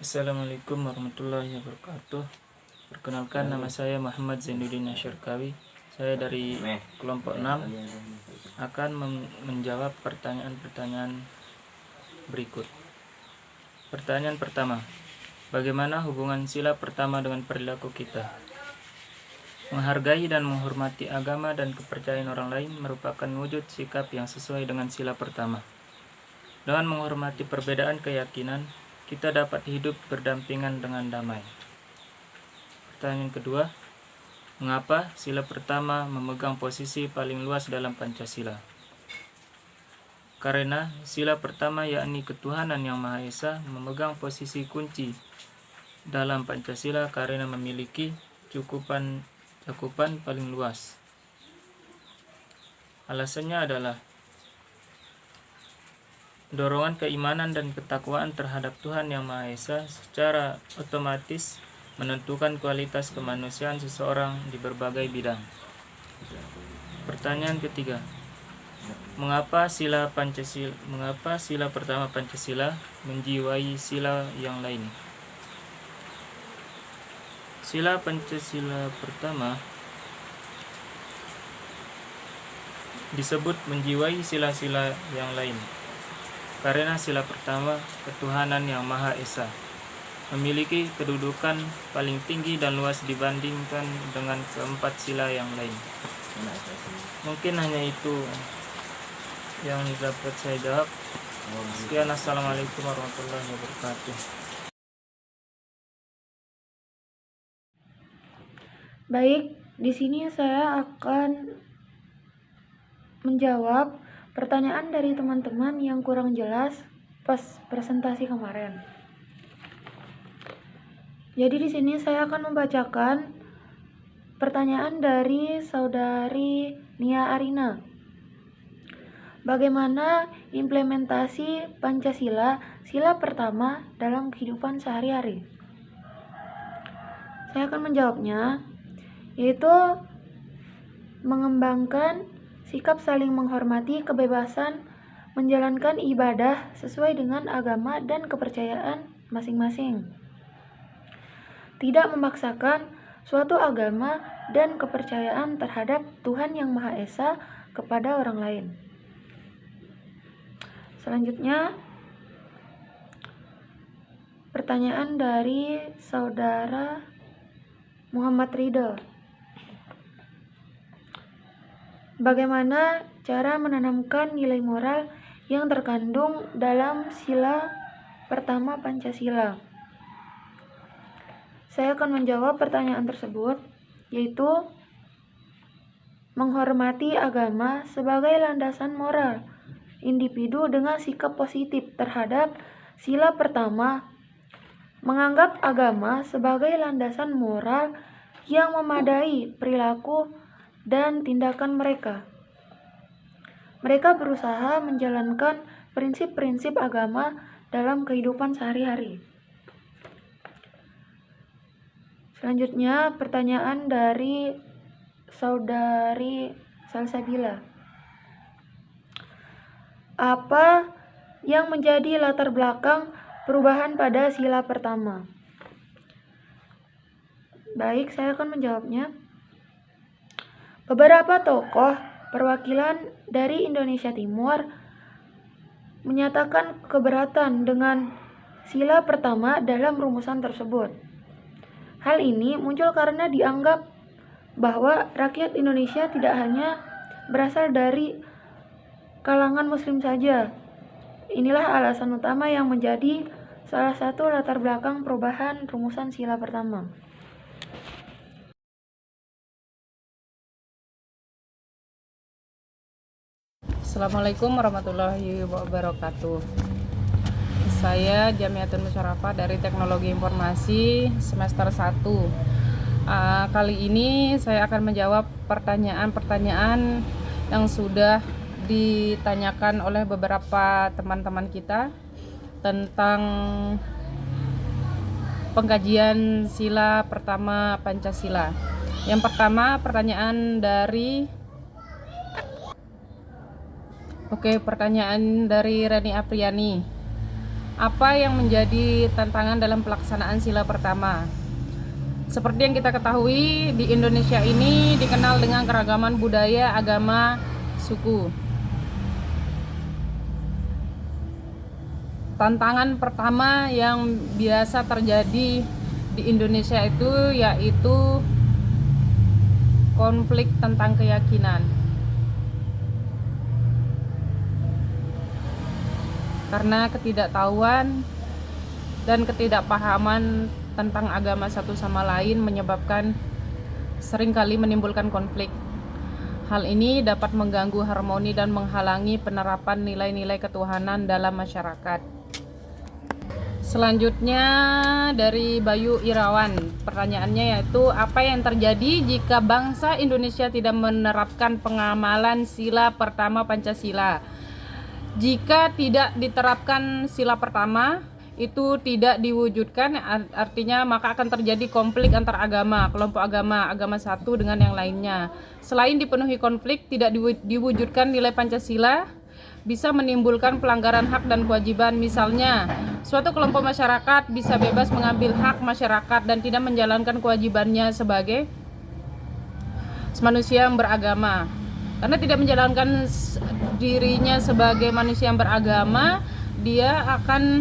Assalamualaikum warahmatullahi wabarakatuh. Perkenalkan, nama saya Muhammad Zainuddin Asyarkawi. Saya dari kelompok 6 akan menjawab pertanyaan-pertanyaan berikut. Pertanyaan pertama, bagaimana hubungan sila pertama dengan perilaku kita? Menghargai dan menghormati agama dan kepercayaan orang lain merupakan wujud sikap yang sesuai dengan sila pertama. Dengan menghormati perbedaan keyakinan, kita dapat hidup berdampingan dengan damai. Pertanyaan kedua, mengapa sila pertama memegang posisi paling luas dalam Pancasila? Karena sila pertama yakni ketuhanan yang Maha Esa memegang posisi kunci dalam Pancasila karena memiliki cakupan paling luas. Alasannya adalah dorongan keimanan dan ketakwaan terhadap Tuhan Yang Maha Esa secara otomatis menentukan kualitas kemanusiaan seseorang di berbagai bidang. Pertanyaan ketiga, mengapa sila pertama Pancasila menjiwai sila yang lain? Sila Pancasila pertama disebut menjiwai sila-sila yang lain karena sila pertama, ketuhanan yang Maha Esa, memiliki kedudukan paling tinggi dan luas dibandingkan dengan keempat sila yang lain. Mungkin hanya itu yang dapat saya jawab. Sekian, assalamualaikum warahmatullahi wabarakatuh. Baik, di sini saya akan menjawab pertanyaan dari teman-teman yang kurang jelas pas presentasi kemarin. Jadi di sini saya akan membacakan pertanyaan dari saudari Nia Arina. Bagaimana implementasi Pancasila, sila pertama dalam kehidupan sehari-hari? Saya akan menjawabnya, yaitu mengembangkan sikap saling menghormati kebebasan menjalankan ibadah sesuai dengan agama dan kepercayaan masing-masing. Tidak memaksakan suatu agama dan kepercayaan terhadap Tuhan Yang Maha Esa kepada orang lain. Selanjutnya, pertanyaan dari saudara Muhammad Ridho. Bagaimana cara menanamkan nilai moral yang terkandung dalam sila pertama Pancasila? Saya akan menjawab pertanyaan tersebut, yaitu menghormati agama sebagai landasan moral individu dengan sikap positif terhadap sila pertama, menganggap agama sebagai landasan moral yang memadai perilaku dan tindakan mereka. Mereka berusaha menjalankan prinsip-prinsip agama dalam kehidupan sehari-hari. Selanjutnya, pertanyaan dari saudari Salsabila. Apa yang menjadi latar belakang perubahan pada sila pertama? Baik, saya akan menjawabnya. Beberapa tokoh perwakilan dari Indonesia Timur menyatakan keberatan dengan sila pertama dalam rumusan tersebut. Hal ini muncul karena dianggap bahwa rakyat Indonesia tidak hanya berasal dari kalangan Muslim saja. Inilah alasan utama yang menjadi salah satu latar belakang perubahan rumusan sila pertama. Assalamualaikum warahmatullahi wabarakatuh. Saya Jamiatun Musyarafah dari Teknologi Informasi semester 1. Kali ini saya akan menjawab pertanyaan-pertanyaan yang sudah ditanyakan oleh beberapa teman-teman kita tentang pengkajian sila pertama Pancasila. Yang pertama, pertanyaan dari Reni Apriani. Apa yang menjadi tantangan dalam pelaksanaan sila pertama? Seperti yang kita ketahui, di Indonesia ini dikenal dengan keragaman budaya, agama, suku. Tantangan pertama yang biasa terjadi di Indonesia itu yaitu konflik tentang keyakinan. Karena ketidaktahuan dan ketidakpahaman tentang agama satu sama lain menyebabkan seringkali menimbulkan konflik. Hal ini dapat mengganggu harmoni dan menghalangi penerapan nilai-nilai ketuhanan dalam masyarakat. Selanjutnya dari Bayu Irawan, pertanyaannya yaitu apa yang terjadi jika bangsa Indonesia tidak menerapkan pengamalan sila pertama Pancasila? Jika tidak diterapkan sila pertama, itu tidak diwujudkan, artinya maka akan terjadi konflik antar agama, kelompok agama satu dengan yang lainnya. Selain dipenuhi konflik, tidak diwujudkan nilai Pancasila, bisa menimbulkan pelanggaran hak dan kewajiban. Misalnya, suatu kelompok masyarakat bisa bebas mengambil hak masyarakat dan tidak menjalankan kewajibannya sebagai manusia yang beragama. Karena tidak menjalankan dirinya sebagai manusia yang beragama, dia akan